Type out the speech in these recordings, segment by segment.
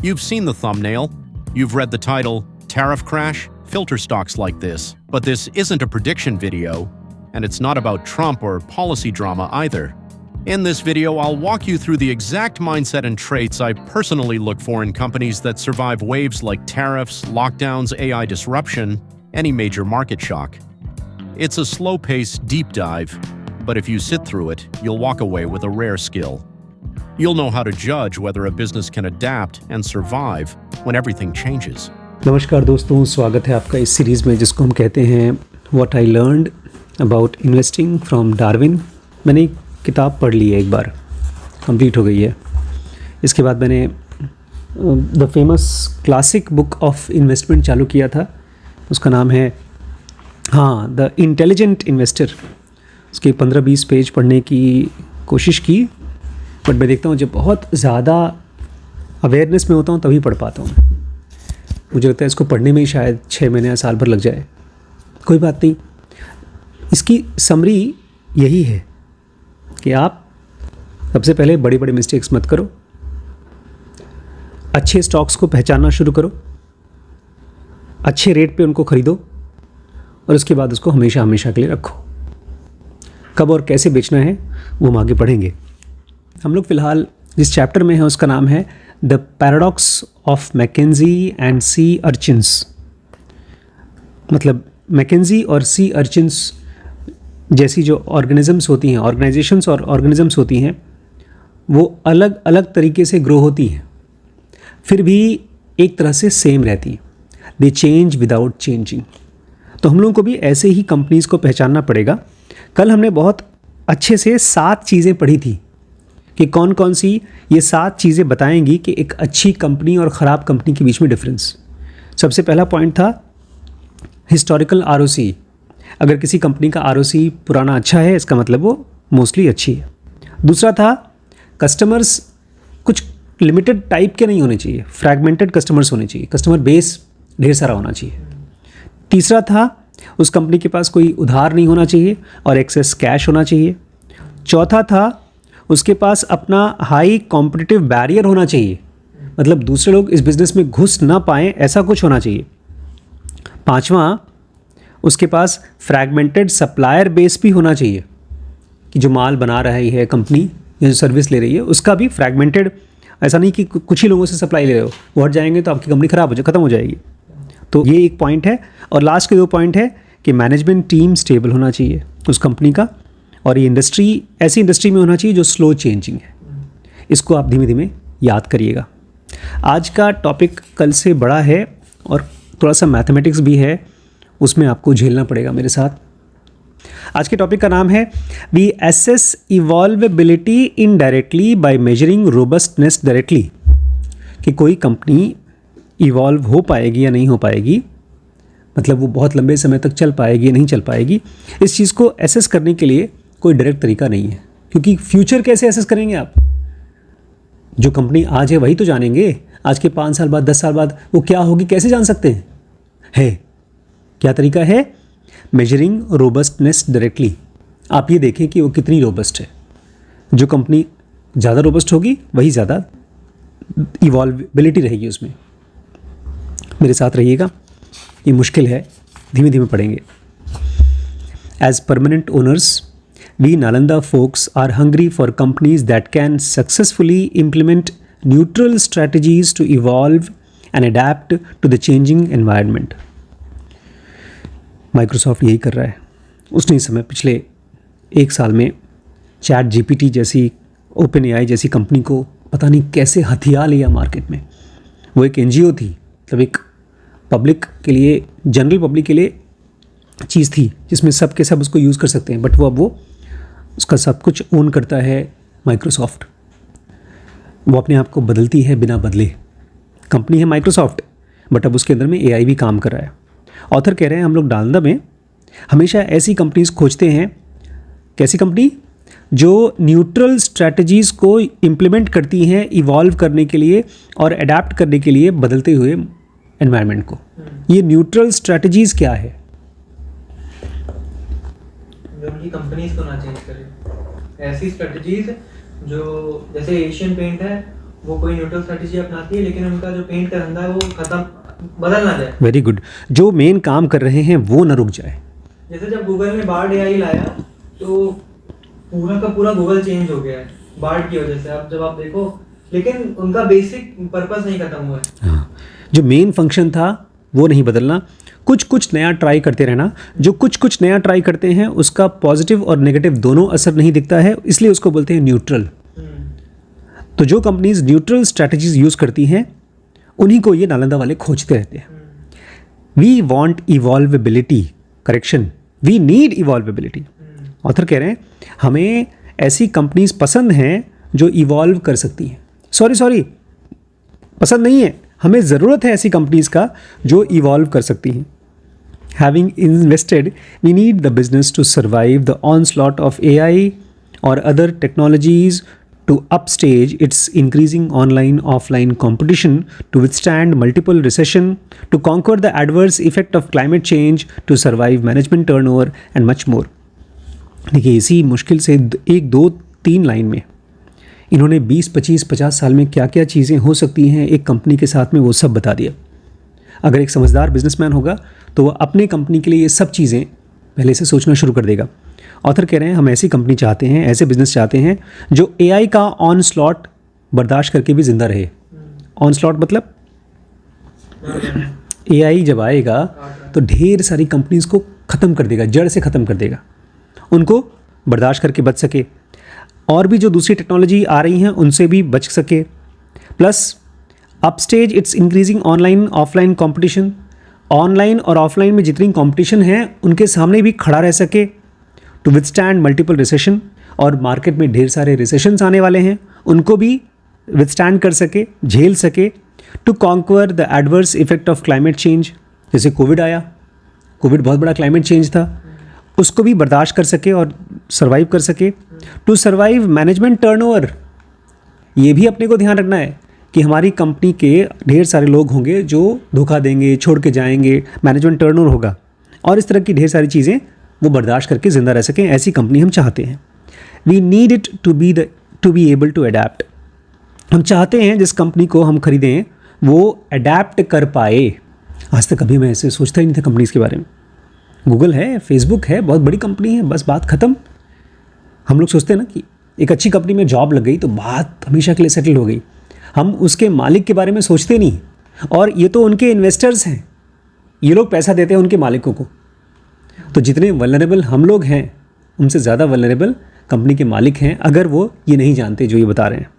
You've seen the thumbnail. You've read the title, Tariff Crash, Filter Stocks Like This. But this isn't a prediction video, and it's not about Trump or policy drama either. In this video, I'll walk you through the exact mindset and traits I personally look for in companies that survive waves like tariffs, lockdowns, AI disruption, any major market shock. It's a slow-paced, deep dive, but if you sit through it, you'll walk away with a rare skill. You'll know how to judge whether a business can adapt and survive when everything changes. नमस्कार दोस्तों, स्वागत है आपका इस series में जिसको हम कहते हैं what I learned about investing from Darwin. मैंने एक किताब पढ़ ली है, एक बार कंप्लीट हो गई है। इसके बाद मैंने the famous classic book of investment चालू किया था। उसका नाम है द इंटेलिजेंट इन्वेस्टर। उसके 15-20 पेज पढ़ने की कोशिश की, बट मैं देखता हूँ जब बहुत ज़्यादा अवेयरनेस में होता हूँ तभी पढ़ पाता हूँ। मुझे लगता है इसको पढ़ने में ही शायद 6 महीने या साल भर लग जाए। कोई बात नहीं, इसकी समरी यही है कि आप सबसे पहले बड़ी बड़ी मिस्टेक्स मत करो, अच्छे स्टॉक्स को पहचानना शुरू करो, अच्छे रेट पे उनको ख़रीदो और उसके बाद उसको हमेशा हमेशा के लिए रखो। कब और कैसे बेचना है वो हम आगे पढ़ेंगे। हम लोग फ़िलहाल जिस चैप्टर में हैं उसका नाम है the paradox of Mackenzie and sea urchins. मतलब मैकेंजी और सी अर्चिन्स जैसी जो ऑर्गेनिजम्स होती हैं, ऑर्गेनाइजेशंस और ऑर्गेनिजम्स होती हैं, वो अलग अलग तरीके से ग्रो होती हैं, फिर भी एक तरह से सेम रहती हैं। दे चेंज विदाउट चेंजिंग। तो हम लोगों को भी ऐसे ही कंपनीज़ को पहचानना पड़ेगा। कल हमने बहुत अच्छे से 7 चीज़ें पढ़ी थी कि कौन कौन सी ये 7 चीज़ें बताएंगी कि एक अच्छी कंपनी और ख़राब कंपनी के बीच में डिफरेंस। सबसे पहला पॉइंट था हिस्टोरिकल ROC। अगर किसी कंपनी का ROC पुराना अच्छा है, इसका मतलब वो मोस्टली अच्छी है। दूसरा था कस्टमर्स कुछ लिमिटेड टाइप के नहीं होने चाहिए, फ्रैगमेंटेड कस्टमर्स होने चाहिए, कस्टमर बेस ढेर सारा होना चाहिए। तीसरा था उस कंपनी के पास कोई उधार नहीं होना चाहिए और एक्सेस कैश होना चाहिए। चौथा था उसके पास अपना हाई कॉम्पिटिटिव बैरियर होना चाहिए, मतलब दूसरे लोग इस बिज़नेस में घुस ना पाएँ ऐसा कुछ होना चाहिए। पांचवा, उसके पास फ्रैगमेंटेड सप्लायर बेस भी होना चाहिए कि जो माल बना रही है कंपनी या जो सर्विस ले रही है उसका भी फ्रैगमेंटेड, ऐसा नहीं कि कुछ ही लोगों से सप्लाई ले रहे हो, वो हट जाएंगे तो आपकी कंपनी ख़त्म हो जाएगी। तो ये एक पॉइंट है। और लास्ट के 2 पॉइंट है कि मैनेजमेंट टीम स्टेबल होना चाहिए उस कंपनी का, और ये इंडस्ट्री ऐसी इंडस्ट्री में होना चाहिए जो स्लो चेंजिंग है। इसको आप धीमे धीमे याद करिएगा। आज का टॉपिक कल से बड़ा है और थोड़ा सा मैथमेटिक्स भी है, उसमें आपको झेलना पड़ेगा मेरे साथ। आज के टॉपिक का नाम है we assess evolvability indirectly by measuring robustness directly. कि कोई कंपनी इवॉल्व हो पाएगी या नहीं हो पाएगी, मतलब वो बहुत लंबे समय तक चल पाएगी या नहीं चल पाएगी, इस चीज़ को एसेस करने के लिए कोई डायरेक्ट तरीका नहीं है। क्योंकि फ्यूचर कैसे एसेस करेंगे आप? जो कंपनी आज है वही तो जानेंगे। आज के 5 साल बाद, 10 साल बाद वो क्या होगी कैसे जान सकते हैं? क्या तरीका है? Measuring robustness directly. आप ये देखें कि वो कितनी रोबस्ट है। जो कंपनी ज़्यादा रोबस्ट होगी वही ज़्यादा इवॉल्वेबिलिटी रहेगी उसमें। मेरे साथ रहिएगा, ये मुश्किल है, धीमे धीमे पढ़ेंगे। As permanent owners, we Nalanda folks are hungry for companies that can successfully implement neutral strategies to evolve and adapt to the changing environment. Microsoft यही कर रहा है। उसने इस समय पिछले 1 साल में ChatGPT जैसी, OpenAI जैसी कंपनी को पता नहीं कैसे हथिया लिया मार्केट में। वो एक NGO थी, मतलब एक पब्लिक के लिए, जनरल पब्लिक के लिए चीज़ थी जिसमें सब के सब उसको यूज़ कर सकते हैं, बट वो उसका सब कुछ ओन करता है माइक्रोसॉफ्ट। वो अपने आप को बदलती है बिना बदले। कंपनी है माइक्रोसॉफ्ट, बट अब उसके अंदर में AI भी काम कर रहा है। ऑथर कह रहे हैं हम लोग नालंदा में हमेशा ऐसी कंपनीज खोजते हैं। कैसी कंपनी? जो न्यूट्रल स्ट्रैटेजीज़ को इम्प्लीमेंट करती हैं इवॉल्व करने के लिए और अडेप्ट करने के लिए बदलते हुए एनवायरनमेंट को। ये न्यूट्रल स्ट्रैटेजीज़ क्या है? जो उनकी कंपनीज को ना चेंज करें, ऐसी स्ट्रेटजीज जो जैसे एशियन पेंट है, वो कोई न्यूट्रल स्ट्रेटेजी अपनाती है, लेकिन उनका जो पेंट का धंधा है वो खत्म, बदल ना जाए। वेरी गुड, जो मेन काम कर रहे हैं वो ना रुक जाए। जैसे जब गूगल ने बार्ड एआई लाया तो पूरा का पूरा गूगल चेंज हो गया है बार्ड की वजह से। अब जब आप देखो, लेकिन उनका बेसिक पर्पस नहीं खत्म हुआ है। हाँ, जो मेन फंक्शन था वो नहीं बदलना, कुछ कुछ नया ट्राई करते रहना। जो कुछ कुछ नया ट्राई करते हैं उसका पॉजिटिव और नेगेटिव दोनों असर नहीं दिखता है, इसलिए उसको बोलते हैं न्यूट्रल। तो जो कंपनीज न्यूट्रल स्ट्रैटेजीज यूज़ करती हैं उन्हीं को ये नालंदा वाले खोजते रहते हैं। We want evolvability, correction, we need evolvability. Author कह रहे हैं हमें ऐसी कंपनीज पसंद हैं जो इवॉल्व कर सकती हैं। सॉरी, पसंद नहीं है, हमें ज़रूरत है ऐसी कंपनीज का जो इवॉल्व कर सकती हैं। Having invested, we need the business to survive the onslaught of AI or other technologies, to upstage its increasing online-offline competition, to withstand multiple recession, to conquer the adverse effect of climate change, to survive management turnover and much more. देखिए इसी मुश्किल से 1, 2, 3 line में इन्होंने 20, 25, 50 साल में क्या क्या चीज़ें हो सकती हैं एक कंपनी के साथ में वो सब बता दिया। अगर एक समझदार बिजनेसमैन होगा तो वह अपने कंपनी के लिए ये सब चीज़ें पहले से सोचना शुरू कर देगा। ऑथर कह रहे हैं हम ऐसी कंपनी चाहते हैं, ऐसे बिजनेस चाहते हैं जो एआई का ऑन स्लॉट बर्दाश्त करके भी जिंदा रहे। ऑन स्लॉट मतलब एआई जब आएगा तो ढेर सारी कंपनीज को ख़त्म कर देगा, जड़ से ख़त्म कर देगा, उनको बर्दाश्त करके बच सके, और भी जो दूसरी टेक्नोलॉजी आ रही हैं उनसे भी बच सके, plus upstage it's increasing online offline competition, online और ऑफलाइन में जितनी कंपटीशन है उनके सामने भी खड़ा रह सके, टू विथस्टैंड मल्टीपल रिसेशन, और मार्केट में ढेर सारे रिसेशंस आने वाले हैं उनको भी विथस्टैंड कर सके, झेल सके, to conquer the adverse effect of climate change, जैसे कोविड आया, कोविड बहुत बड़ा क्लाइमेट चेंज था, उसको भी बर्दाश्त कर सके और सर्वाइव कर सके, टू सर्वाइव मैनेजमेंट टर्नओवर, ये भी अपने को ध्यान रखना है कि हमारी कंपनी के ढेर सारे लोग होंगे जो धोखा देंगे, छोड़ के जाएंगे, मैनेजमेंट टर्नओवर होगा, और इस तरह की ढेर सारी चीज़ें वो बर्दाश्त करके ज़िंदा रह सकें, ऐसी कंपनी हम चाहते हैं। We need it to be able to adapt, हम चाहते हैं जिस कंपनी को हम खरीदें वो अडेप्ट कर पाए। आज तक कभी मैं ऐसे सोचता ही नहीं था कंपनीज़ के बारे में। गूगल है, फेसबुक है, बहुत बड़ी कंपनी है, बस बात ख़त्म। हम लोग सोचते हैं ना कि एक अच्छी कंपनी में जॉब लग गई तो बात हमेशा के लिए सेटल हो गई, हम उसके मालिक के बारे में सोचते नहीं, और ये तो उनके इन्वेस्टर्स हैं, ये लोग पैसा देते हैं उनके मालिकों को। तो जितने वल्नरेबल हम लोग हैं उनसे ज़्यादा वल्नरेबल कंपनी के मालिक हैं, अगर वो ये नहीं जानते जो ये बता रहे हैं।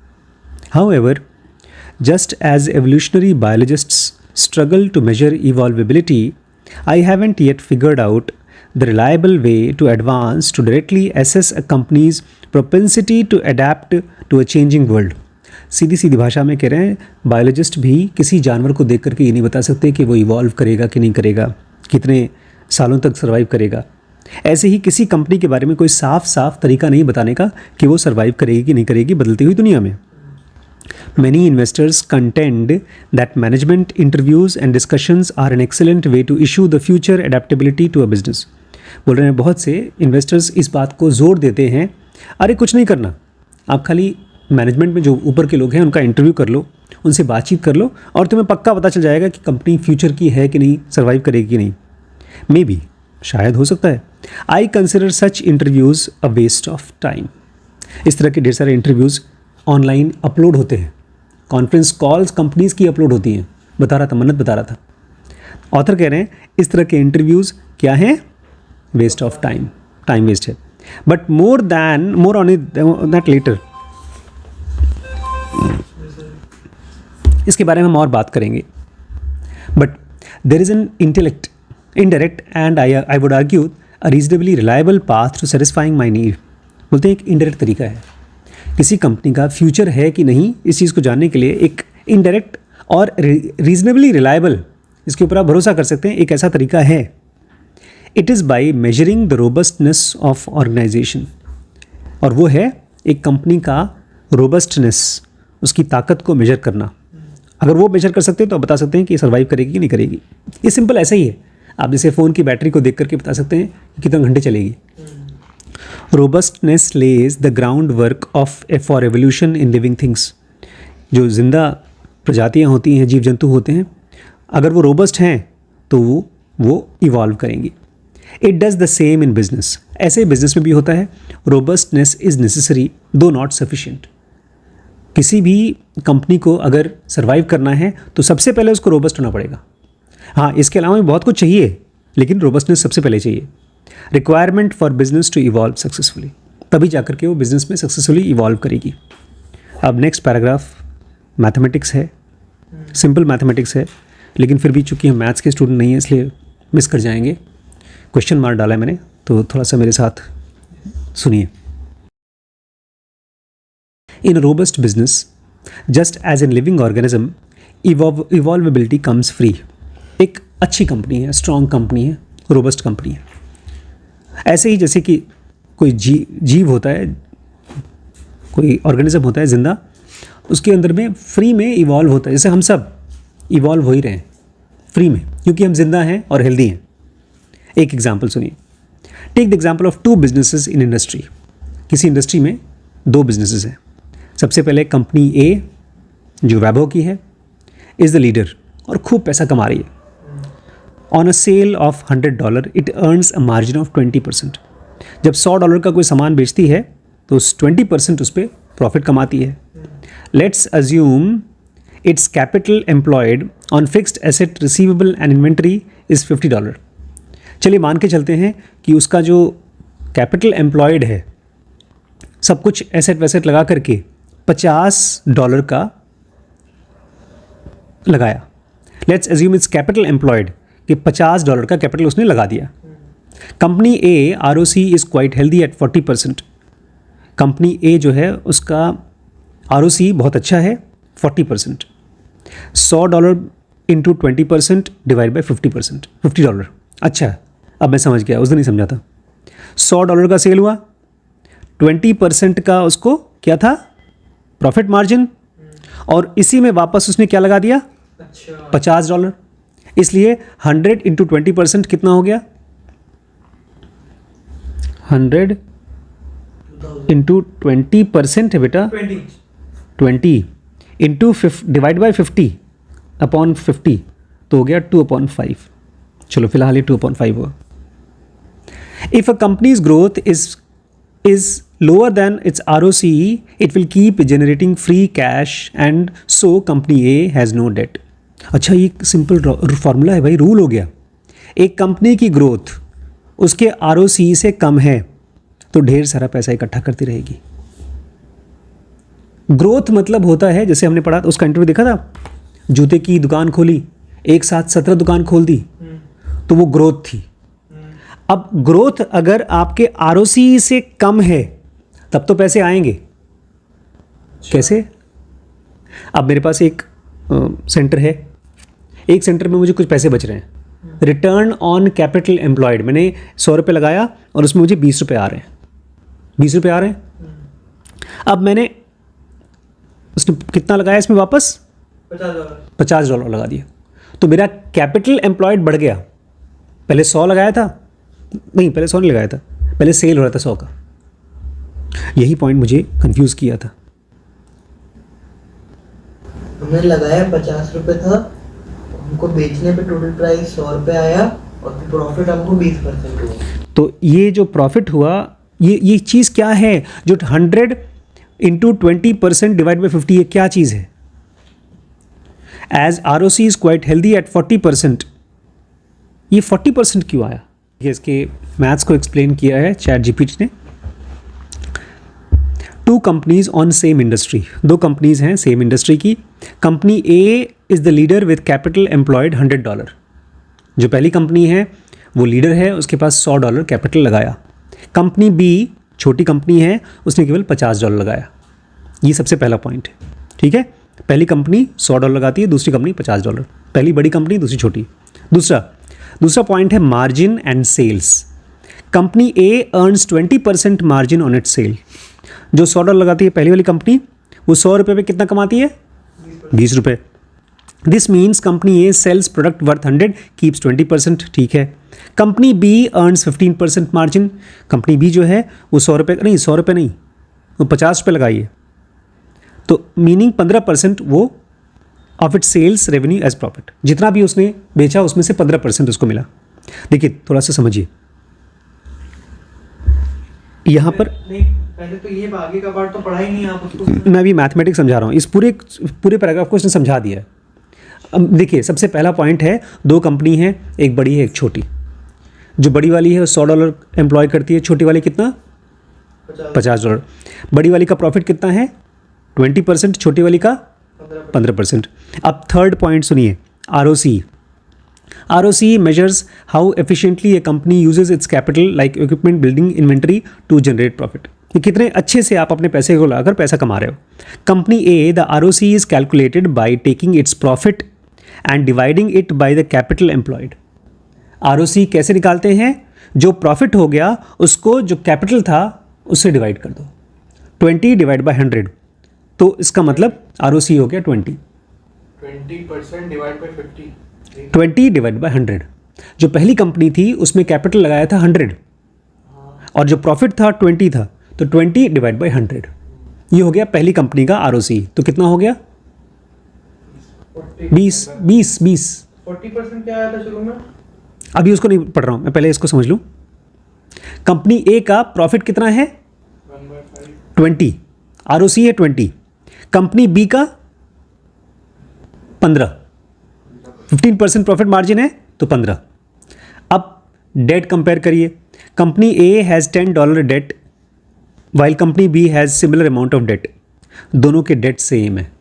However, just as evolutionary biologists struggle to measure evolvability, I haven't yet figured out the reliable way to advance to directly assess a company's propensity to adapt to a changing world. सीधी सीधी भाषा में कह रहे हैं biologist भी किसी जानवर को देख करके ये नहीं बता सकते कि वो इवॉल्व करेगा कि नहीं करेगा, कितने सालों तक सर्वाइव करेगा। ऐसे ही किसी कंपनी के बारे में कोई साफ साफ तरीका नहीं बताने का कि वो सर्वाइव करेगी कि नहीं करेगी बदलती हुई दुनिया में। Many investors contend that management interviews and discussions are an excellent way to issue the future adaptability to a business. बोल रहे हैं बहुत से इन्वेस्टर्स इस बात को जोर देते हैं, अरे कुछ नहीं करना, आप खाली मैनेजमेंट में जो ऊपर के लोग हैं उनका इंटरव्यू कर लो, उनसे बातचीत कर लो, और तुम्हें पक्का पता चल जाएगा कि कंपनी फ्यूचर की है कि नहीं, सर्वाइव करेगी कि नहीं। मे बी, शायद हो सकता है। I consider such interviews a waste of time. इस तरह के ढेर सारे इंटरव्यूज़ ऑनलाइन अपलोड होते हैं, कॉन्फ्रेंस कॉल्स कंपनीज़ की अपलोड होती हैं, बता रहा था, मन्नत बता रहा था। ऑथर कह रहे हैं इस तरह के इंटरव्यूज़ क्या हैं, waste of time, time waste है। But more on that later, इसके बारे में हम और बात करेंगे। But there is an indirect and I would argue a reasonably reliable path to satisfying my need. बोलते हैं एक इनडायरेक्ट तरीका है किसी कंपनी का फ्यूचर है कि नहीं इस चीज़ को जानने के लिए, एक इनडायरेक्ट और रीजनेबली रिलायबल, इसके ऊपर आप भरोसा कर सकते हैं, एक ऐसा तरीका है। It is by measuring the robustness of organisation, और वो है एक कंपनी का रोबस्टनेस, उसकी ताकत को मेजर करना। अगर वो मेजर कर सकते हैं तो आप बता सकते हैं कि सर्वाइव करेगी कि नहीं करेगी। ये सिंपल ऐसा ही है, आप जैसे फ़ोन की बैटरी को देख करके बता सकते हैं कि कितने घंटे चलेगी। Robustness lays the groundwork for evolution in living things. जो जिंदा प्रजातियां होती हैं, जीव जंतु होते हैं, अगर वो रोबस्ट हैं तो वो इवॉल्व करेंगी। It does the same in business. ऐसे ही बिजनेस में भी होता है। रोबस्टनेस इज़ नेसेसरी दो नॉट सफिशिएंट। किसी भी कंपनी को अगर सर्वाइव करना है तो सबसे पहले उसको रोबस्ट होना पड़ेगा। हाँ, इसके अलावा भी बहुत कुछ चाहिए, लेकिन रोबस्टनेस सबसे पहले चाहिए। Requirement for business to evolve successfully, तभी जाकर के वो बिजनेस में सक्सेसफुली इवॉल्व करेगी। अब नेक्स्ट पैराग्राफ मैथमेटिक्स है, सिंपल मैथमेटिक्स है, लेकिन फिर भी चूंकि हम मैथ्स के स्टूडेंट नहीं हैं इसलिए मिस कर जाएंगे। क्वेश्चन मार्क डाला है मैंने, तो थोड़ा सा मेरे साथ सुनिए। In robust business just as in living organism evolvability comes free. एक अच्छी कंपनी है, स्ट्रॉन्ग कंपनी है, रोबस्ट कंपनी है। ऐसे ही जैसे कि कोई जीव होता है, कोई ऑर्गेनिज्म होता है जिंदा, उसके अंदर में फ्री में इवॉल्व होता है। जैसे हम सब इवॉल्व हो ही रहे हैं फ्री में, क्योंकि हम जिंदा हैं और हेल्दी हैं। एक एग्जाम्पल सुनिए। Take the example of 2 businesses in industry. किसी इंडस्ट्री में 2 बिजनेसेस हैं। सबसे पहले कंपनी ए जो वैभव की है, इज़ द लीडर और खूब पैसा कमा रही है। On a sale of $100 it earns a margin of 20%। जब $100 का कोई सामान बेचती है तो उस 20% उस पर प्रॉफिट कमाती है। Let's assume it's capital employed on fixed asset receivable and inventory is $50। चलिए मान के चलते हैं कि उसका जो कैपिटल एम्प्लॉयड है, सब कुछ एसेट वैसेट लगा करके $50 का लगाया। Let's assume it's capital employed कि $50 का कैपिटल उसने लगा दिया। Company A ROC is quite healthy at 40%। Company A जो है उसका ROC बहुत अच्छा है, 40%। $100 इंटू 20% डिवाइड बाई 50%, $50। अच्छा, अब मैं समझ गया, उस दिन नहीं समझा था। $100 का सेल हुआ, 20% का उसको क्या था, प्रॉफिट मार्जिन, और इसी में वापस उसने क्या लगा दिया, $50। इसलिए 100 इंटू 20% कितना हो गया, 100 इंटू 20% है बेटा, 20 इंटू डिवाइड बाई 50 अपॉन 50 तो हो गया 2/5। चलो फिलहाल ये 2/5 हुआ। If a company's growth is lower than its ROCE, it will keep generating free cash and so company A has no debt. अच्छा, ये सिंपल फॉर्मूला है भाई, रूल हो गया। एक कंपनी की ग्रोथ उसके ROCE से कम है तो ढेर सारा पैसा इकट्ठा करती रहेगी। ग्रोथ मतलब होता है, जैसे हमने पढ़ा उसका इंटरव्यू देखा था, जूते की दुकान खोली, एक साथ 17 दुकान खोल दी, तो वो ग्रोथ थी। अब ग्रोथ अगर आपके ROCE से कम है तब तो पैसे आएंगे। कैसे? अब मेरे पास एक सेंटर है, एक सेंटर में मुझे कुछ पैसे बच रहे हैं। रिटर्न ऑन कैपिटल एम्प्लॉयड, मैंने $100 लगाया और उसमें मुझे ₹20 आ रहे हैं, ₹20 आ रहे हैं। अब मैंने उसने कितना लगाया इसमें वापस, $50 लगा दिया, तो मेरा कैपिटल एम्प्लॉयड बढ़ गया। पहले 100 लगाया था, नहीं पहले 100 नहीं लगाया था, पहले सेल हो रहा था 100 का। यही पॉइंट मुझे कंफ्यूज किया था। हमने लगाया ₹50 था, हमको बेचने पे टोटल प्राइस ₹100 आया और प्रॉफिट हमको 20% हुआ। तो ये जो प्रॉफिट हुआ, ये चीज़ क्या है जो 100 इंटू 20% डिवाइड बाई 50, ये क्या चीज़ है? As ROC is quite healthy at 40%, ये 40% क्यों आया? ये इसके मैथ्स को एक्सप्लेन किया है ChatGPT ने। 2 companies on same industry, 2 companies हैं सेम इंडस्ट्री की। Company A is the leader with capital employed $100। जो पहली कंपनी है वो लीडर है, उसके पास $100 कैपिटल लगाया। कंपनी बी छोटी कंपनी है, उसने केवल $50 लगाया। ये सबसे पहला पॉइंट है, ठीक है। पहली कंपनी $100 लगाती है, दूसरी कंपनी $50। पहली बड़ी कंपनी, दूसरी छोटी। दूसरा पॉइंट है margin and sales. Company A earns 20% margin on its sale. जो $100 लगाती है पहली वाली कंपनी, वो $100 पे कितना कमाती है, ₹20। This means company A sells product worth 100 keeps 20%, ठीक है। Company B earns 15% margin. Company B जो है वो $100 नहीं, वो $50 लगाइए, तो मीनिंग 15% वो of its sales revenue as profit, जितना भी उसने बेचा उसमें से 15% उसको मिला। देखिए थोड़ा सा समझिए यहाँ पर, नहीं पहले तो ये आगे का पार्ट तो पढ़ा ही नहीं आप उसको। मैं अभी मैथमेटिक्स समझा रहा हूँ, इस पूरे पैराग्राफ को उसने समझा दिया है। अब देखिए सबसे पहला पॉइंट है, दो कंपनी है, एक बड़ी है एक छोटी। जो बड़ी वाली है वो $100 एम्प्लॉय करती है, छोटी वाली कितना, $50। बड़ी वाली का प्रॉफिट कितना है 20%, छोटी वाली का 15%। अब थर्ड पॉइंट सुनिए, ROC। ROC measures how efficiently a company uses its capital like equipment, building, inventory to generate profit। कि कितने अच्छे से आप अपने पैसे को लाकर पैसा कमा रहे हो। Company A, the ROC is calculated by taking its profit and dividing it by the capital employed। ROC कैसे निकालते हैं, जो प्रॉफिट हो गया उसको जो कैपिटल था उससे डिवाइड कर दो, 20 डिवाइड बाय 100, तो इसका मतलब ROC हो गया 20। 20% डिवाइड बाय 50, 20 डिवाइड बाय 100। जो पहली कंपनी थी उसमें कैपिटल लगाया था 100 और जो प्रॉफिट था 20 था, तो 20 डिवाइड बाय 100 ये हो गया पहली कंपनी का ROC। तो कितना हो गया 20। 40% क्या आया था शुरू में? अभी उसको नहीं पढ़ रहा हूँ मैं, पहले इसको समझ लूँ। कंपनी A का प्रॉफिट कितना है 20, ROC है 20। कंपनी B का 15, 15% प्रॉफिट मार्जिन है तो 15। अब डेट कंपेयर करिए, company A has $10 debt while company B has similar amount of debt. दोनों के डेट सेम है,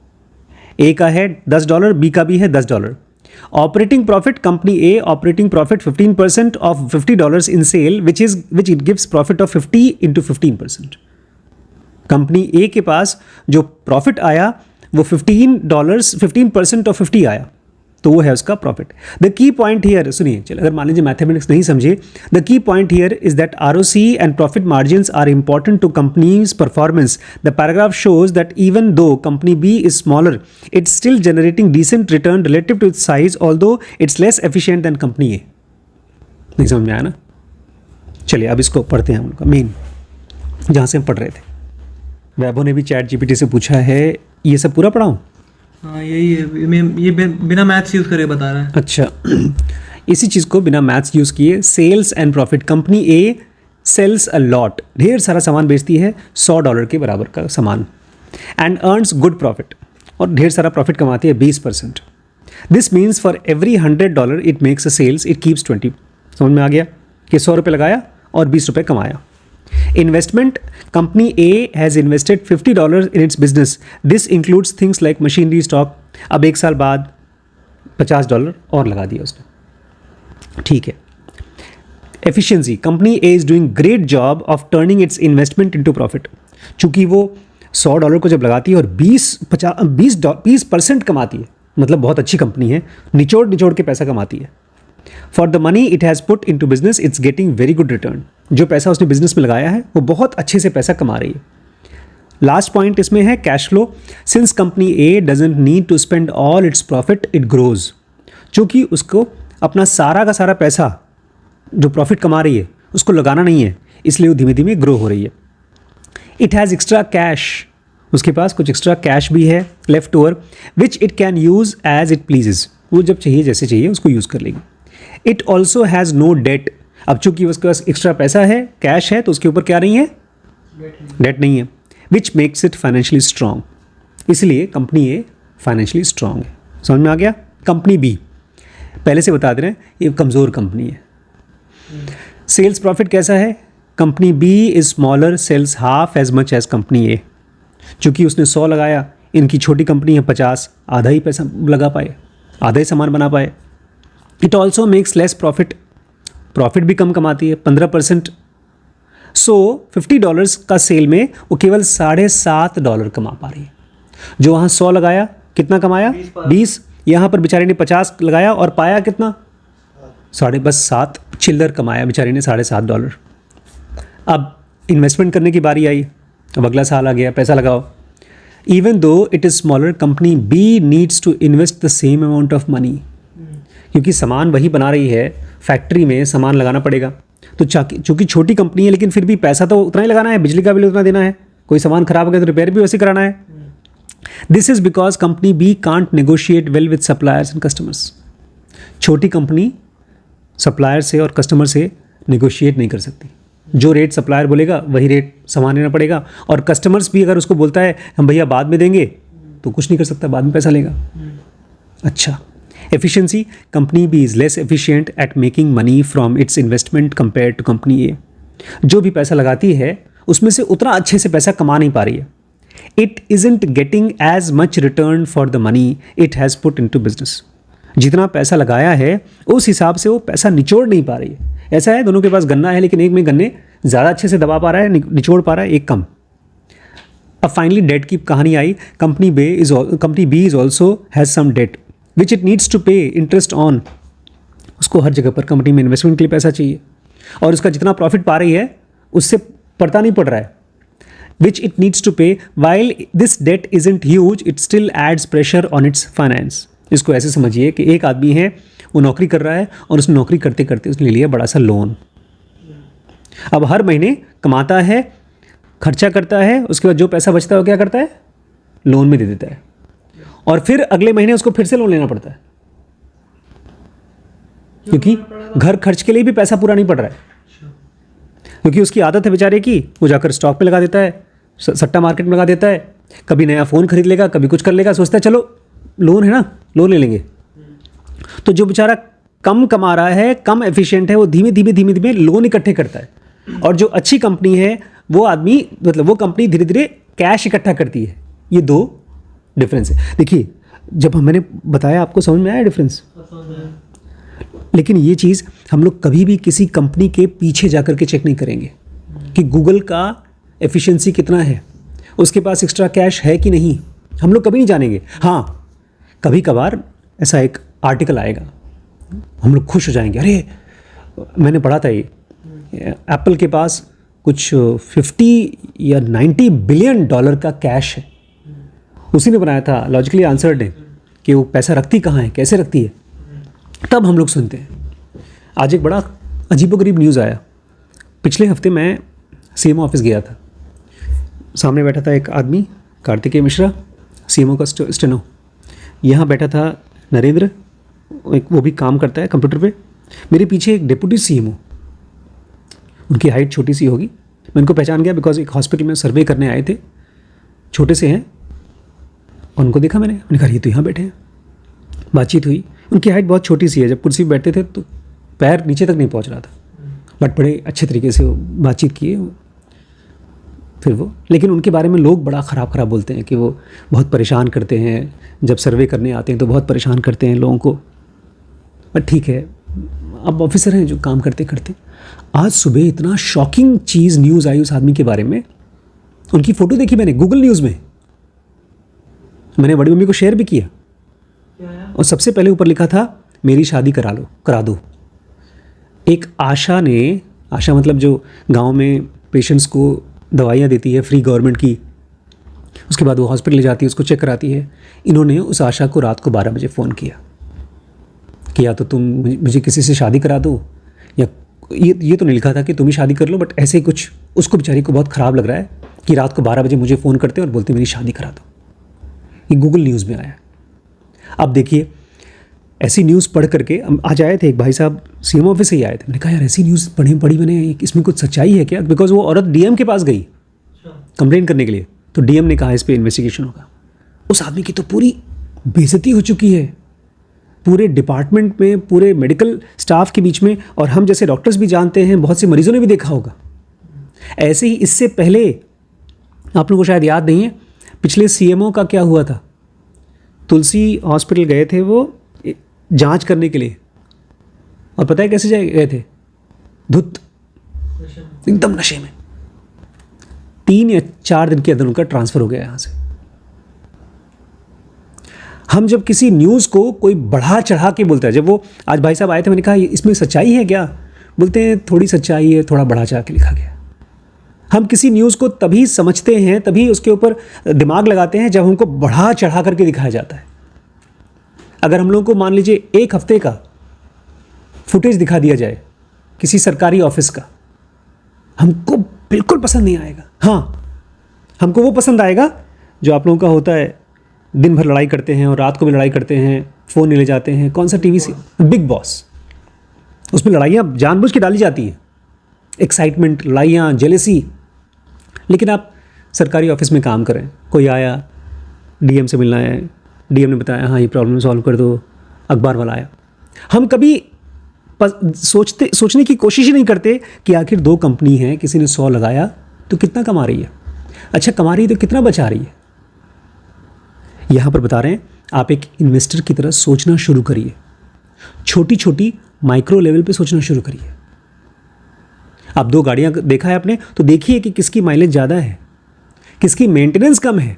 A का है $10, B का भी है $10। Operating profit, company A operating profit 15% of $50 in sale which it gives profit of 50 into 15%। Company A के पास जो प्रॉफिट आया वो $15, 15% ऑफ 50 आया, तो वो है उसका profit. The key point here, सुनिए चल, अगर मान लीजिए मैथमेटिक्स नहीं समझे, the key point here is that ROC and profit margins are important to companies performance. The paragraph shows that even though company B is smaller, it's still generating decent return relative to its size, although it's less efficient than company A। नहीं समझ में आया ना? चलिए अब इसको पढ़ते हैं हम लोग का मेन, जहाँ से हम पढ़ रहे थे। वैभव ने भी ChatGPT से पूछा है, ये सब पूरा पढ़ाऊँ? हाँ यही है, ये बिना मैथ्स यूज़ करे बता रहा है। अच्छा इसी चीज़ को बिना मैथ्स यूज़ किए, sales and profit. Company A sells a lot, ढेर सारा सामान बेचती है, $100 के बराबर का सामान, एंड अर्न्स गुड प्रॉफिट, और ढेर सारा प्रॉफिट कमाती है 20%। This means for every $100 it makes a sales it keeps 20। समझ में आ गया कि $100 लगाया और $20 कमाया। Investment, company A has invested $50 in its business, this includes things like machinery, stock. अब एक साल बाद $50 और लगा दिया उसने, ठीक है। Efficiency, company A is doing great job of turning it's investment into profit. चूंकि वो $100 को जब लगाती है और 20% कमाती है, मतलब बहुत अच्छी कंपनी है, निचोड़ के पैसा कमाती है। For the money it has put into business it's getting very good return. जो पैसा उसने बिजनेस में लगाया है वो बहुत अच्छे से पैसा कमा रही है। लास्ट पॉइंट इसमें है cash flow. Since company A doesn't need to spend all its profit it grows. चूँकि उसको अपना सारा का सारा पैसा जो प्रॉफिट कमा रही है उसको लगाना नहीं है, इसलिए वो धीमे धीमे ग्रो हो रही है। इट हैज़ एक्स्ट्रा कैश, उसके पास कुछ एक्स्ट्रा कैश भी है left over, which it can use as it pleases. वो जब चाहिए जैसे चाहिए उसको यूज़ कर लेगी। It also has no debt. अब चूंकि उसके पास एक्स्ट्रा पैसा है, कैश है, तो उसके ऊपर क्या नहीं है, डेट नहीं है, which makes it financially strong. इसलिए कंपनी A फाइनेंशियली स्ट्रांग है। समझ में आ गया? कंपनी B, पहले से बता दे रहे हैं, ये कमज़ोर कंपनी है। सेल्स प्रॉफिट कैसा है? Company B is smaller, sales half as much as company A। चूँकि उसने 100 लगाया, इनकी छोटी कंपनी है 50, आधा ही पैसा लगा पाए, आधा ही सामान बना पाए। It also makes less profit, profit भी कम कमाती है 15%। सो $50 का सेल में वो केवल $7.5 कमा पा रही है। जो वहाँ 100 लगाया, कितना कमाया? 20। यहाँ पर बेचारे ने 50 लगाया और पाया कितना? 7.5 चिल्लर कमाया बेचारे ने, $7.5। अब इन्वेस्टमेंट करने की बारी आई, अब अगला साल आ गया, पैसा लगाओ। Even though it is smaller, company B needs to invest the same amount of money. क्योंकि सामान वही बना रही है, फैक्ट्री में सामान लगाना पड़ेगा। तो चूँकि छोटी कंपनी है लेकिन फिर भी पैसा तो उतना ही लगाना है, बिजली का बिल उतना देना है, कोई सामान खराब हो गया तो रिपेयर भी वैसे कराना है। This is because company B can't negotiate well with suppliers and customers. छोटी कंपनी सप्लायर से और कस्टमर से नेगोशिएट नहीं कर सकती। जो रेट सप्लायर बोलेगा वही रेट सामान लेना पड़ेगा, और कस्टमर्स भी अगर उसको बोलता है हम भैया बाद में देंगे तो कुछ नहीं कर सकता, बाद में पैसा लेगा। अच्छा, efficiency, company B is less efficient at making money from its investment compare to company A. जो भी पैसा लगाती है उसमें से उतना अच्छे से पैसा कमा नहीं पा रही है। It isn't getting as much return for the money it has put into business. जितना पैसा लगाया है उस हिसाब से वो पैसा निचोड़ नहीं पा रही है। ऐसा है दोनों के पास गन्ना है, लेकिन एक में गन्ने ज़्यादा अच्छे से दबा पा रहा है, निचोड़ पा रहा है, एक कम। अब फाइनली डेट की कहानी आई। Company B is also has some debt which it needs to pay interest on. उसको हर जगह पर कंपनी में इन्वेस्टमेंट के लिए पैसा चाहिए, और उसका जितना प्रॉफिट पा रही है उससे पड़ता नहीं पड़ रहा है, which it needs to pay. While this debt isn't huge, it still adds pressure on its finance. इसको ऐसे समझिए कि एक आदमी है, वो नौकरी कर रहा है और उसने नौकरी करते करते उसने ले लिया बड़ा सा लोन। अब हर महीने कमाता है, खर्चा करता है, उसके बाद जो पैसा बचता है वो क्या करता है, लोन में दे देता है, और फिर अगले महीने उसको फिर से लोन लेना पड़ता है, क्योंकि घर खर्च के लिए भी पैसा पूरा नहीं पड़ रहा है। क्योंकि उसकी आदत है बेचारे की, वो जाकर स्टॉक पे लगा देता है, सट्टा मार्केट में लगा देता है, कभी नया फ़ोन खरीद लेगा, कभी कुछ कर लेगा, सोचता है चलो लोन है ना, लोन ले लेंगे। तो जो बेचारा कम कमा रहा है, कम एफिशिएंट है, वो धीमे धीमे लोन इकट्ठे करता है। और जो अच्छी कंपनी है वो आदमी, मतलब वो कंपनी धीरे धीरे कैश इकट्ठा करती है। ये दो डिफरेंस है। देखिए, जब मैंने बताया आपको समझ में आया डिफरेंस? लेकिन ये चीज़ हम लोग कभी भी किसी कंपनी के पीछे जाकर के चेक नहीं करेंगे कि गूगल का एफिशिएंसी कितना है, उसके पास एक्स्ट्रा कैश है कि नहीं, हम लोग कभी नहीं जानेंगे। हाँ, कभी कभार ऐसा एक आर्टिकल आएगा, हम लोग खुश हो जाएंगे, अरे मैंने पढ़ा था ये एप्पल के पास कुछ 50 या 90 बिलियन डॉलर का कैश है। उसी ने बनाया था लॉजिकली आंसर्ड है कि वो पैसा रखती कहाँ है, कैसे रखती है, तब हम लोग सुनते हैं। आज एक बड़ा अजीबोगरीब न्यूज़ आया। पिछले हफ्ते मैं सीएमओ ऑफिस गया था, सामने बैठा था एक आदमी, कार्तिकेय मिश्रा, सीएमओ का स्टेनो। यहाँ बैठा था नरेंद्र, एक वो भी काम करता है कंप्यूटर पे। मेरे पीछे एक डिप्टी सीएमओ, उनकी हाइट छोटी सी होगी, मैं उनको पहचान गया बिकॉज एक हॉस्पिटल में सर्वे करने आए थे, छोटे से हैं, और उनको देखा मैंने कहा ये तो यहाँ बैठे हैं। बातचीत हुई, उनकी हाइट बहुत छोटी सी है, जब कुर्सी पर बैठते थे तो पैर नीचे तक नहीं पहुँच रहा था, बट बड़े अच्छे तरीके से बातचीत किए फिर वो। लेकिन उनके बारे में लोग बड़ा ख़राब बोलते हैं कि वो बहुत परेशान करते हैं, जब सर्वे करने आते हैं तो बहुत परेशान करते हैं लोगों को। बट ठीक है, अब ऑफिसर हैं जो काम करते करते। आज सुबह इतना शॉकिंग चीज़ न्यूज़ आई उस आदमी के बारे में, उनकी फ़ोटो देखी मैंने गूगल न्यूज़ में, मैंने बड़ी मम्मी को शेयर भी किया, और सबसे पहले ऊपर लिखा था मेरी शादी करा दो। एक आशा ने, आशा मतलब जो गांव में पेशेंट्स को दवाइयाँ देती है फ्री गवर्नमेंट की, उसके बाद वो हॉस्पिटल ले जाती है, उसको चेक कराती है। इन्होंने उस आशा को रात को 12 बजे फ़ोन किया कि या तो तुम मुझे किसी से शादी करा दो, या ये तो नहीं लिखा था कि तुम ही शादी कर लो, बट ऐसे ही कुछ। उसको बेचारी को बहुत ख़राब लग रहा है कि रात को 12 बजे मुझे फ़ोन करते हैं और बोलते मेरी शादी करा दो। ये गूगल न्यूज़ में आया। अब देखिए, ऐसी न्यूज़ पढ़ करके आज आए थे एक भाई साहब, सीएमओ ऑफिस से ही आए थे। मैंने कहा यार ऐसी न्यूज़ पढ़ी मैंने, इसमें कुछ सच्चाई है क्या? बिकॉज वो औरत डीएम के पास गई कंप्लेंट करने के लिए, तो डीएम ने कहा इस पर इन्वेस्टिगेशन होगा। उस आदमी की तो पूरी बेइज्जती हो चुकी है पूरे डिपार्टमेंट में, पूरे मेडिकल स्टाफ के बीच में, और हम जैसे डॉक्टर्स भी जानते हैं, बहुत से मरीजों ने भी देखा होगा। ऐसे ही इससे पहले आप लोगों को शायद याद नहीं है, पिछले सीएमओ का क्या हुआ था। तुलसी हॉस्पिटल गए थे वो जांच करने के लिए, और पता है कैसे गए थे? धुत, एकदम नशे में। 3 या 4 दिन के अंदर उनका ट्रांसफ़र हो गया यहाँ से। हम जब किसी न्यूज़ को कोई बढ़ा चढ़ा के बोलता है, जब वो आज भाई साहब आए थे, मैंने कहा इसमें सच्चाई है क्या? बोलते हैं थोड़ी सच्चाई है, थोड़ा बढ़ा चढ़ा के लिखा गया। हम किसी न्यूज़ को तभी समझते हैं, तभी उसके ऊपर दिमाग लगाते हैं जब हमको बढ़ा चढ़ा करके दिखाया जाता है। अगर हम लोगों को मान लीजिए 1 हफ्ते का फुटेज दिखा दिया जाए किसी सरकारी ऑफिस का, हमको बिल्कुल पसंद नहीं आएगा। हाँ, हमको वो पसंद आएगा जो आप लोगों का होता है दिन भर लड़ाई करते हैं और रात को भी लड़ाई करते हैं, फ़ोन नहीं ले जाते हैं, कौन सा टीवी से, बिग बॉस, उसमें लड़ाइयाँ जानबूझ के डाली जाती हैं, एक्साइटमेंट, लड़ाइयाँ, जेलेसी। लेकिन आप सरकारी ऑफिस में काम करें, कोई आया, डीएम से मिलना है, डीएम ने बताया हाँ ये प्रॉब्लम सॉल्व कर दो, अखबार वाला आया। हम कभी सोचने की कोशिश ही नहीं करते कि आखिर 2 कंपनी हैं, किसी ने 100 लगाया तो कितना कमा रही है, अच्छा कमा रही है तो कितना बचा रही है। यहाँ पर बता रहे हैं आप एक इन्वेस्टर की तरह सोचना शुरू करिए, छोटी छोटी माइक्रो लेवल पे सोचना शुरू करिए। आप 2 गाड़ियाँ देखा है आपने, तो देखिए कि किसकी माइलेज ज़्यादा है, किसकी मेंटेनेंस कम है।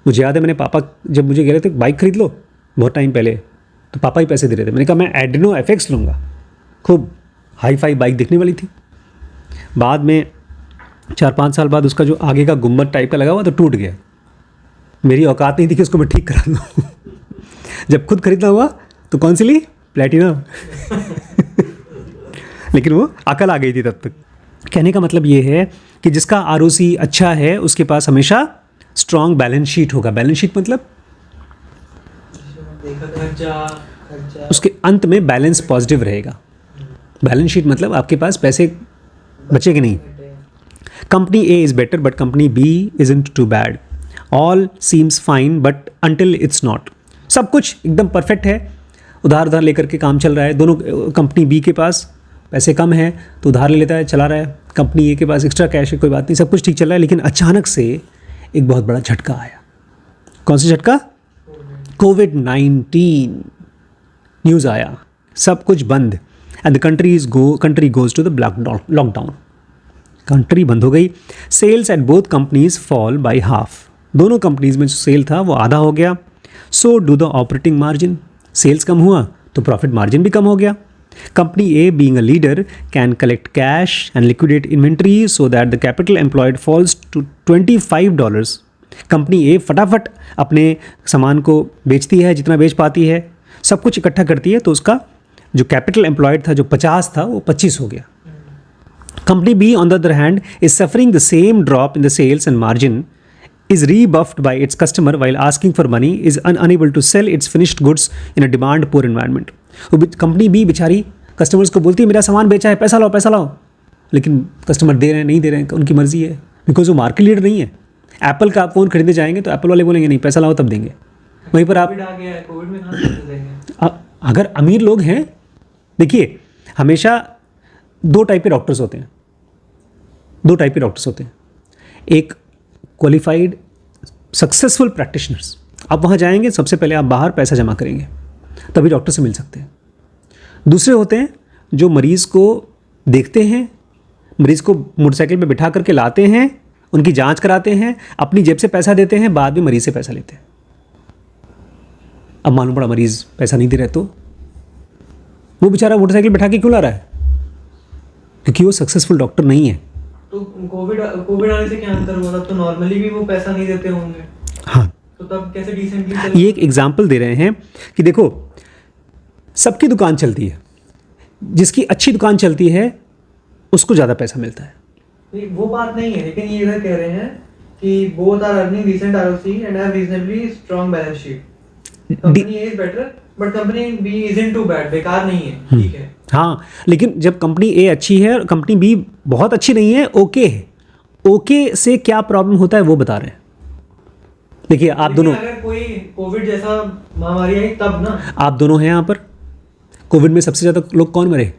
मुझे याद है मैंने पापा जब मुझे कह रहे थे बाइक खरीद लो बहुत टाइम पहले, तो पापा ही पैसे दे रहे थे। मैंने कहा मैं एड्रिनो FX लूँगा, खूब हाई फाई बाइक दिखने वाली थी। बाद में 4-5 साल बाद उसका जो आगे का गुम्बद टाइप का लगा हुआ तो टूट गया। मेरी औकात नहीं थी कि उसको मैं ठीक करा दूँ। जब खुद खरीदना हुआ तो कौन सी ली, प्लेटिना। लेकिन वो अकल आ गई थी तब तक। कहने का मतलब ये है कि जिसका ROC अच्छा है उसके पास हमेशा स्ट्रॉन्ग बैलेंस शीट होगा। बैलेंस शीट मतलब खर्चा उसके अंत में बैलेंस पॉजिटिव रहेगा। बैलेंस शीट मतलब आपके पास पैसे बचेंगे नहीं। Company A is better but company B isn't too bad, all seems fine but until it's not. सब कुछ एकदम परफेक्ट है, उधार लेकर के काम चल रहा है। दोनों, कंपनी B के पास पैसे कम हैं तो उधार ले लेता है, चला रहा है। कंपनी A के पास एक्स्ट्रा कैश है, कोई बात नहीं, सब कुछ ठीक चल रहा है। लेकिन अचानक से एक बहुत बड़ा झटका आया। कौन सा झटका? कोविड-19 न्यूज़ आया, सब कुछ बंद, and the country goes to the lockdown. Country बंद हो गई। Sales at both companies fall by half. दोनों कंपनीज में जो सेल था वो आधा हो गया। So do the operating margin. Sales कम हुआ तो प्रॉफिट मार्जिन भी कम हो गया। Company A being a leader can collect cash and liquidate inventory so that the capital employed falls to $25। Company A फटाफट अपने सामान को बेचती है, जितना बेच पाती है, सब कुछ इकट्ठा करती है, तो उसका जो कैपिटल एम्प्लॉयड था जो 50 था वो 25 हो गया। Company B on the other hand is suffering the same drop in the sales and margin, is rebuffed by its customer while asking for money, is unable to sell its finished goods in a demand poor environment। Company B बेचारी customers को बोलती है मेरा सामान बेचा है, पैसा लाओ, लेकिन कस्टमर दे रहे हैं नहीं दे रहे हैं, उनकी मर्जी है, बिकॉज वो मार्केट लीडर नहीं है। एप्पल का आप फ़ोन खरीदने जाएंगे तो एप्पल वाले बोलेंगे नहीं पैसा लाओ तब देंगे। वहीं पर आप कोविड में कहाँ से देंगे? अगर अमीर लोग हैं, देखिए हमेशा 2 टाइप के डॉक्टर्स होते हैं। 2 टाइप के डॉक्टर्स होते हैं। एक क्वालिफाइड सक्सेसफुल प्रैक्टिशनर्स, आप वहाँ जाएंगे, सबसे पहले आप बाहर पैसा जमा करेंगे तभी डॉक्टर से मिल सकते हैं। दूसरे होते हैं जो मरीज़ को देखते हैं, मरीज़ को मोटरसाइकिल पे बिठा करके लाते हैं, उनकी जांच कराते हैं, अपनी जेब से पैसा देते हैं, बाद में मरीज़ से पैसा लेते हैं। अब मालूम पड़ा मरीज़ पैसा नहीं दे रहे तो वो बेचारा मोटरसाइकिल बिठा के क्यों ला रहा है? क्योंकि वो सक्सेसफुल डॉक्टर नहीं है। तो कोविड आने से क्या अंतर हुआ? तब तो नॉर्मली भी वो पैसा नहीं देते होंगे। हाँ, तो तब कैसे डिसेंटली? ये एक एग्जाम्पल दे रहे हैं कि देखो सबकी दुकान चलती है, जिसकी अच्छी दुकान चलती है उसको ज़्यादा पैसा मिलता है। वो बात नहीं है, लेकिन ये इधर कह रहे हैं कि both are earning decent ROC and have reasonably strong balance sheet. Company A is better but company B isn't too bad, बेकार नहीं है, ठीक है। हाँ, लेकिन जब कंपनी A अच्छी है और कंपनी B बहुत अच्छी नहीं है, ओके है, ओके से क्या प्रॉब्लम होता है वो बता रहे हैं। देखिए आप दोनों, अगर कोई कोविड जैसा महामारी आई तब ना, आप दोनों हैं यहाँ पर। कोविड में सबसे ज़्यादा लोग कौन मरे?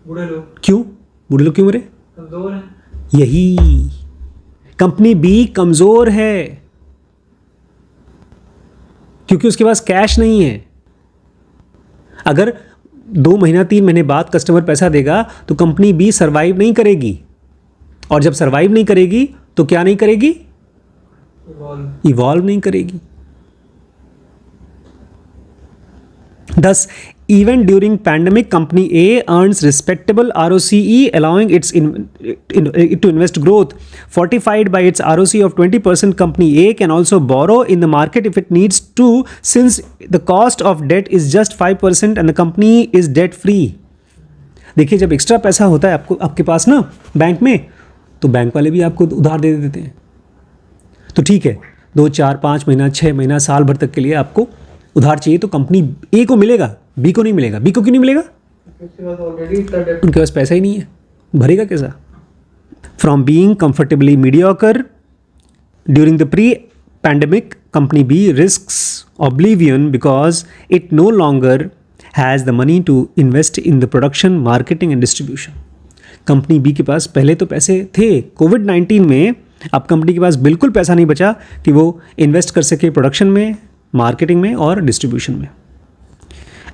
बूढ़े लोग। क्यों? बूढ़े लोग क्यों मरे? कमजोर हैं। यही, कंपनी B कमज़ोर है क्योंकि उसके पास कैश नहीं है। अगर 2 महीना 3 महीने बाद कस्टमर पैसा देगा तो कंपनी B सर्वाइव नहीं करेगी, और जब सर्वाइव नहीं करेगी तो क्या नहीं करेगी? इवॉल्व नहीं करेगी। Thus, even during pandemic, company A earns respectable ROCE, allowing it to invest growth. Fortified by its ROC of 20%, company A can also borrow in the market if it needs to, since the cost of debt is just 5% and the company is debt free. देखिए जब extra पैसा होता है आपके पास ना bank में, तो bank वाले भी आपको उधार दे देते हैं। तो ठीक है, 2, 4, 5 महीना, 6 महीना, साल भर तक के लिए आपको उधार चाहिए तो कंपनी ए को मिलेगा, बी को नहीं मिलेगा। बी को क्यों नहीं मिलेगा? ऑलरेडी इतना डेट। उनके पास पैसा ही नहीं है, भरेगा कैसा? From being comfortably mediocre during the pre pandemic, company B risks oblivion because it no longer has the money to invest in the production, marketing and distribution. Company B के पास पहले तो पैसे थे, कोविड-19 में अब कंपनी के पास बिल्कुल पैसा नहीं बचा कि वो इन्वेस्ट कर सके प्रोडक्शन में, मार्केटिंग में और डिस्ट्रीब्यूशन में।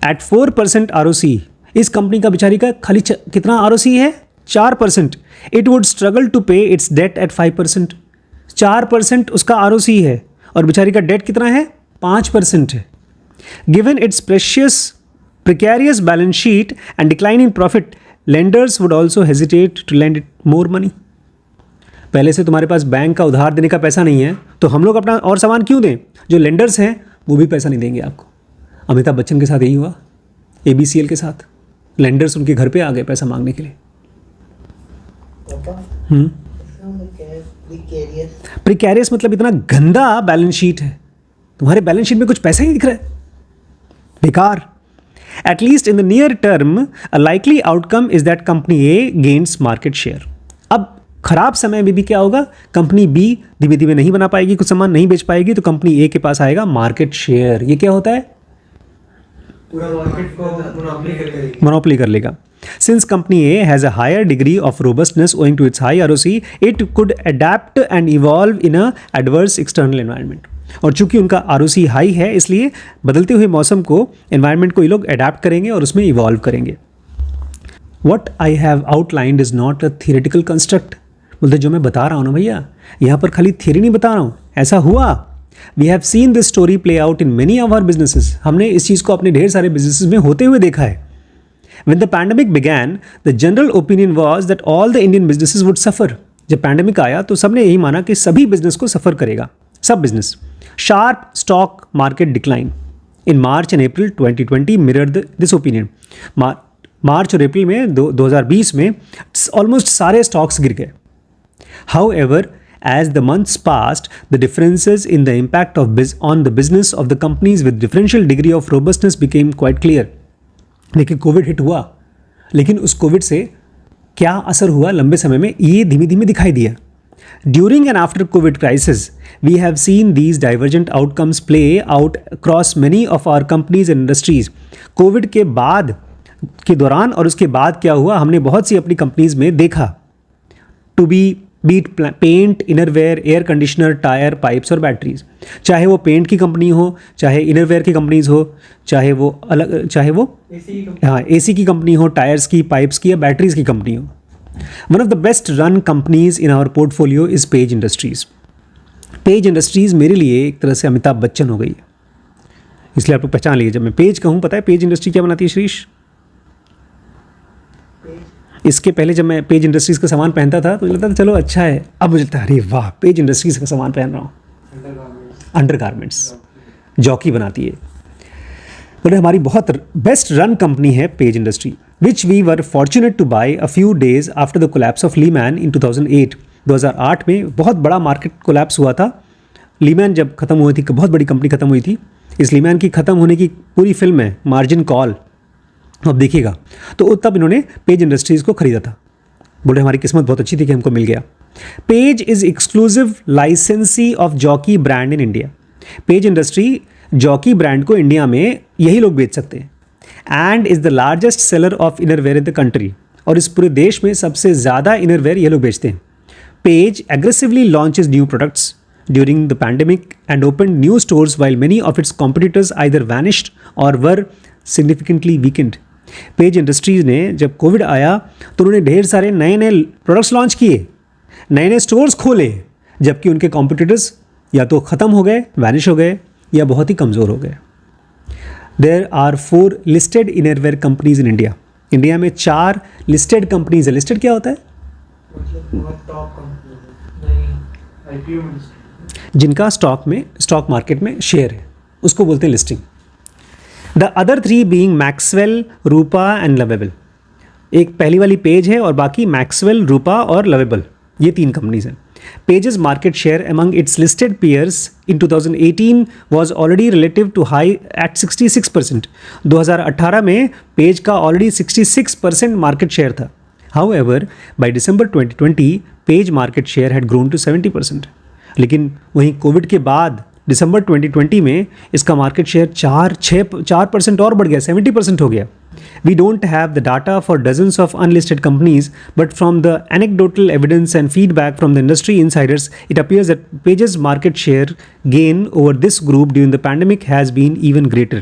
एट 4% ROC, इस कंपनी का बेचारी का खाली कितना ROC है? 4%। इट वुड स्ट्रगल टू पे इट्स डेट एट 5%। 4% उसका ROC है और बेचारी का डेट कितना है? 5% है। Given it's precarious balance sheet and decline in profit, lenders would also hesitate to lend it more money. पहले से तुम्हारे पास बैंक का उधार देने का पैसा नहीं है तो हम लोग अपना और सामान क्यों दें? जो लेंडर्स हैं वो भी पैसा नहीं देंगे आपको। अमिताभ बच्चन के साथ यही हुआ, ABCL के साथ लेंडर्स उनके घर पे आ गए पैसा मांगने के लिए। प्रिकेरियस मतलब इतना गंदा बैलेंस शीट है, तुम्हारे बैलेंस शीट में कुछ पैसा ही नहीं दिख रहा है, बेकार। At least in the near term a likely outcome is that company A gains market share. अब खराब समय में भी क्या होगा? कंपनी बी धीमे धीमे नहीं बना पाएगी, कुछ सामान नहीं बेच पाएगी तो कंपनी ए के पास आएगा मार्केट शेयर। ये क्या होता है? पूरा मार्केट को मोनोपोली कर लेगा। Since company A has a higher degree of robustness owing to its high ROC, it could adapt and evolve in a adverse external environment. और चूंकि उनका ROC हाई है इसलिए बदलते हुए मौसम को, एनवायरनमेंट को ये लोग अडेप्ट करेंगे और उसमें इवॉल्व करेंगे। What I have outlined is not a theoretical construct. बोलते जो मैं बता रहा हूँ ना भैया, यहाँ पर खाली थियरी नहीं बता रहा हूँ, ऐसा हुआ। We have seen this story play out in many of our businesses. हमने इस चीज़ को अपने ढेर सारे बिजनेसेस में होते हुए देखा है। When the pandemic began, the general opinion was that all the Indian businesses would suffer. जब पैंडेमिक आया तो सबने यही माना कि सभी बिजनेस को सफ़र करेगा, सब business. Sharp stock market decline in March and April 2020 mirrored this opinion. मार्च और अप्रैल में 2020 में ऑलमोस्ट सारे स्टॉक्स गिर गए। However, as the months passed, the differences in the impact on the business of the companies with differential degree of robustness became quite clear. लेकिन Covid hit हुआ, लेकिन उस कोविड से क्या असर हुआ लंबे समय में ये धीमे धीमे दिखाई दिया। During and after Covid crisis we have seen these divergent outcomes play out across many of our companies and industries. Covid के बाद के दौरान और उसके बाद क्या हुआ, हमने बहुत सी अपनी कंपनीज में देखा। To beat paint, innerwear, air conditioner, tyre, pipes और बैटरीज। चाहे वो पेंट की कंपनी हो, चाहे इनरवेयर की कंपनीज हो, चाहे वो AC की कंपनी हो, टायर्स की, पाइप्स की या बैटरीज की कंपनी हो। One of the best run companies in our portfolio is Page Industries. Page Industries मेरे लिए एक तरह से अमिताभ बच्चन हो गई है, इसलिए आप लोग पहचान लीजिए। जब मैं पेज कहूँ, पता है पेज इंडस्ट्री क्या बनाती है श्रीश? इसके पहले जब मैं पेज इंडस्ट्रीज़ का सामान पहनता था तो मुझे लगता था चलो अच्छा है, अब मुझे लगता है अरे वाह पेज इंडस्ट्रीज़ का सामान पहन रहा हूँ। अंडर गारमेंट्स जॉकी बनाती है। बोले हमारी बहुत बेस्ट रन कंपनी है page industry, which we were fortunate to buy a few days after the collapse of Lehman in 2008। 2008 में बहुत बड़ा मार्केट कोलैप्स हुआ था। लीमैन जब खत्म हुई थी, बहुत बड़ी कंपनी खत्म हुई थी। इस लीमैन की खत्म होने की पूरी फिल्म है मार्जिन कॉल, अब देखिएगा। तो तब इन्होंने पेज इंडस्ट्रीज़ को खरीदा था। बोले हमारी किस्मत बहुत अच्छी थी कि हमको मिल गया। पेज इज़ एक्सक्लूसिव लाइसेंसी of jockey brand in India. Page industry jockey brand को इंडिया में यही लोग बेच सकते हैं। And is the largest seller of innerwear in the country. और इस पूरे देश में सबसे ज़्यादा इनरवेयर ये लोग बेचते हैं। Page aggressively launches new products during the pandemic and open new stores while many of its competitors either vanished और वर सिग्निफिकेंटली वीकेंड। पेज इंडस्ट्रीज़ ने जब कोविड आया तो उन्होंने ढेर सारे नए नए प्रोडक्ट्स लॉन्च किए, नए नए स्टोर्स खोले, जबकि उनके कॉम्पिटिटर्स या तो ख़त्म हो गए, वैनिश हो गए या बहुत ही कमज़ोर हो गए। There are 4 listed innerwear companies in India. India में 4 लिस्टेड कंपनीज है। लिस्टेड क्या होता है? जिनका स्टॉक मार्केट में शेयर है, उसको बोलते हैं listing. The other 3 being Maxwell, Rupa and lovable. एक पहली वाली पेज है और बाकी मैक्सवेल, रूपा और लवेबल, ये 3 कंपनीज हैं। Page's market share among its listed peers in 2018 was already relative to high at 66%. 2018 में Page का already 66% market share था. However, by December 2020, Page market share had grown to 70%. लेकिन वहीं कोविड के बाद दिसंबर 2020 में इसका मार्केट शेयर 4% और बढ़ गया, 70% हो गया. We don't have the data for dozens of unlisted companies, but from the anecdotal evidence and feedback from the industry insiders, it appears that Page's market share gain over this group during the pandemic has been even greater.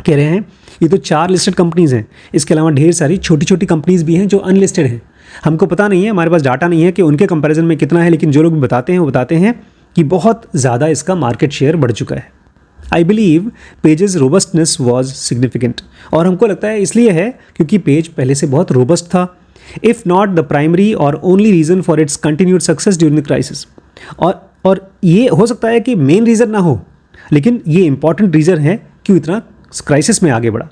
कह रहे हैं ये तो 4 listed companies हैं, इसके अलावा ढेर सारी छोटी छोटी कंपनीज़ भी हैं जो अनलिस्टेड हैं. हमको पता नहीं है, हमारे पास डाटा नहीं है कि उनके कंपैरिजन में कितना है, लेकिन जो लोग बताते हैं वो बताते हैं कि बहुत ज़्यादा इसका मार्केट शेयर बढ़ चुका है. I believe pages robustness was significant, और हमको लगता है इसलिए है क्योंकि पेज पहले से बहुत रोबस्ट था. इफ़ नॉट द प्राइमरी और only reason for its continued success during the crisis. और ये हो सकता है कि मेन रीज़न ना हो, लेकिन ये इंपॉर्टेंट रीज़न है क्यों इतना क्राइसिस में आगे बढ़ा.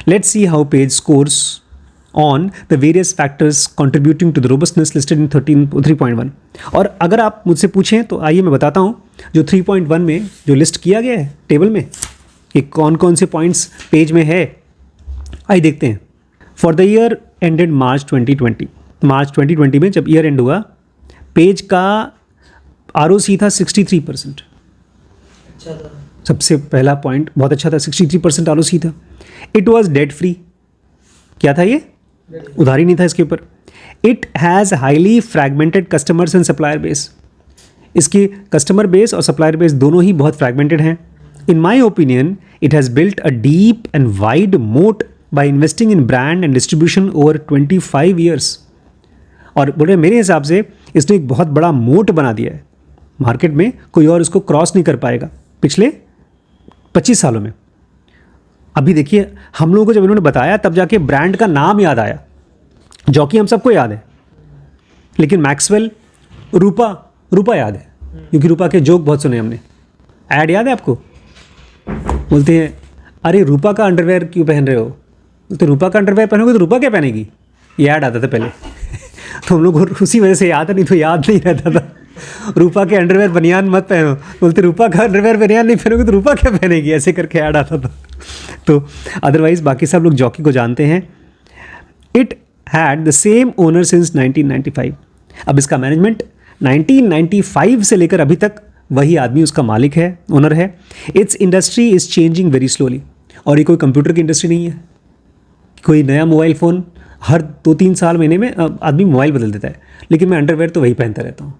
Let's see how page scores on the various factors contributing to the robustness listed in 3.1. और अगर आप मुझसे पूछें तो आइए मैं बताता हूँ जो 3.1 में जो लिस्ट किया गया है टेबल में कि कौन कौन से पॉइंट्स पेज में है. आइए देखते हैं. फॉर द ईयर एंडेड मार्च 2020 में जब ईयर एंड हुआ, पेज का ROC था 63%. अच्छा था. सबसे पहला पॉइंट बहुत अच्छा था, 63% ROC था. It was debt free. क्या था ये? उधारी नहीं था इसके ऊपर. It has highly fragmented customers and supplier base. इसकी कस्टमर बेस और सप्लायर बेस दोनों ही बहुत फ्रैगमेंटेड हैं. In my opinion it has built a deep and wide moat by investing in brand and distribution over 25 years. और बोले मेरे हिसाब से इसने एक बहुत बड़ा मोट बना दिया है मार्केट में, कोई और इसको क्रॉस नहीं कर पाएगा पिछले 25 सालों में. अभी देखिए हम लोगों को जब इन्होंने बताया तब जाके ब्रांड का नाम याद आया, जो कि हम सबको याद है, लेकिन मैक्सवेल, रूपा याद है क्योंकि रूपा के जोक बहुत सुने हमने. ऐड याद है आपको? बोलते हैं अरे रूपा का अंडरवेयर क्यों पहन रहे हो? बोलते रूपा का अंडरवेयर पहनोगे तो रूपा क्या पहनेगी? ये ऐड आता था पहले. तो हम लोग को उसी वजह से याद है, नहीं तो याद नहीं रहता था. रूपा के अंडरवेयर बनियान मत पहनो, बोलते रूपा का अंडरवेयर बनियान नहीं पहनोगे तो रूपा क्या पहनेगी, ऐसे करके ऐड आता था. तो अदरवाइज बाकी सब लोग जॉकी को जानते हैं. It had the same owner since 1995. अब इसका मैनेजमेंट 1995 से लेकर अभी तक वही आदमी उसका मालिक है, ओनर है. It's industry is changing very slowly. और ये कोई कंप्यूटर की इंडस्ट्री नहीं है, कोई नया मोबाइल फ़ोन हर 2-3 साल महीने में आदमी मोबाइल बदल देता है, लेकिन मैं अंडरवेयर तो वही पहनता रहता हूँ.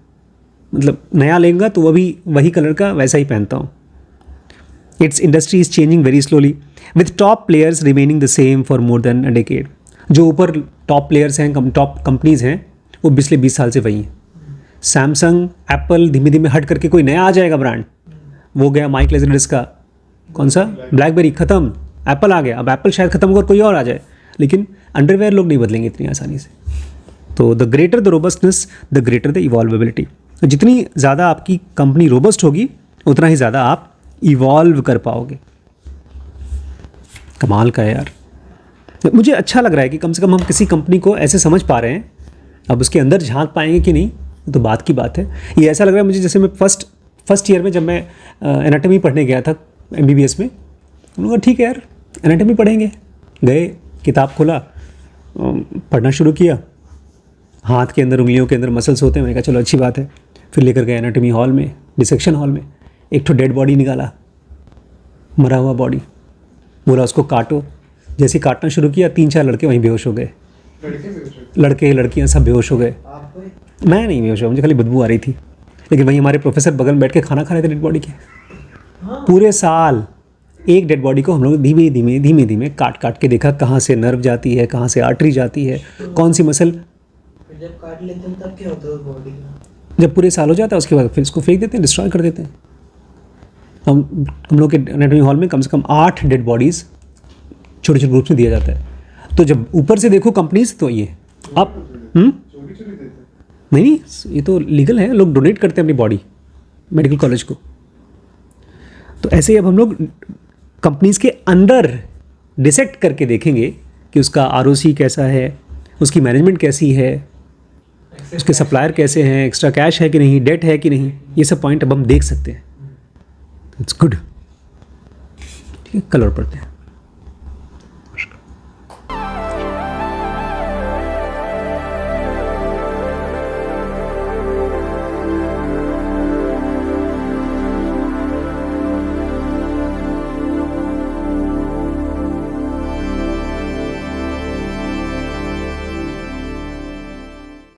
मतलब नया लेंगा तो वही कलर का वैसा ही पहनता हूँ. It's industry is changing very slowly with top players remaining the same for more than a decade. जो ऊपर टॉप प्लेयर्स हैं, टॉप कंपनीज़ हैं, वो पिछले 20 साल से वही हैं. सैमसंग, एप्पल धीमे धीमे हट करके कोई नया आ जाएगा ब्रांड, वो गया माइक लेजरडिस का कौन सा ब्लैकबेरी, ख़त्म. एप्पल आ गया, अब एप्पल शायद ख़त्म होकर कोई और आ जाए, लेकिन अंडरवेयर लोग नहीं बदलेंगे इतनी आसानी से. तो the greater the robustness the greater the evolvability. जितनी ज़्यादा आपकी कंपनी रोबस्ट होगी उतना ही ज़्यादा आप इवॉल्व कर पाओगे. कमाल का है यार. मुझे अच्छा लग रहा है कि कम से कम हम किसी कंपनी को ऐसे समझ पा रहे हैं. अब उसके अंदर झांक पाएंगे कि नहीं तो बात की बात है. ये ऐसा लग रहा है मुझे जैसे मैं फर्स्ट ईयर में जब मैं एनाटॉमी पढ़ने गया था MBBS में, उन्होंने कहा ठीक है यार एनाटॉमी पढ़ेंगे. गए, किताब खोला, पढ़ना शुरू किया. हाथ के अंदर, उंगलियों के अंदर मसल्स होते हैं. मैंने कहा चलो अच्छी बात है. फिर लेकर गए एनाटॉमी हॉल में, डिसेक्शन हॉल में, एक तो डेड बॉडी निकाला, मरा हुआ बॉडी. बोला उसको काटो. जैसे काटना शुरू किया 3-4 लड़के वहीं बेहोश हो गए. लड़के लड़कियां सब बेहोश हो गए. मैं नहीं बेहोश हुआ, मुझे खाली बदबू आ रही थी. लेकिन वहीं हमारे प्रोफेसर बगल में बैठ के खाना खा रहे थे डेड बॉडी के. पूरे साल एक डेड बॉडी को हम लोग धीमे धीमे काट के देखा कहाँ से नर्व जाती है, कहाँ से आर्टरी जाती है, कौन सी मसल. जब काट लेते हैं तब क्या होता है उस बॉडी का? जब पूरे साल हो जाता है उसके बाद फिर इसको फेंक देते हैं, डिस्ट्रॉय कर देते हैं. हम लोग के एनाटॉमी हॉल में कम से कम 8 डेड बॉडीज़ छोटे छोटे ग्रुप्स में दिया जाता है. तो जब ऊपर से देखो कंपनीज तो ये आप नहीं, ये तो लीगल है, लोग डोनेट करते हैं अपनी बॉडी मेडिकल कॉलेज को. तो ऐसे ही अब हम लोग कंपनीज के अंदर डिसेक्ट करके देखेंगे कि उसका ROC कैसा है, उसकी मैनेजमेंट कैसी है, उसके सप्लायर कैसे हैं, एक्स्ट्रा कैश है कि नहीं, डेट है कि नहीं, ये सब पॉइंट अब हम देख सकते हैं. It's good. ठीक है, कलर पढ़ते हैं.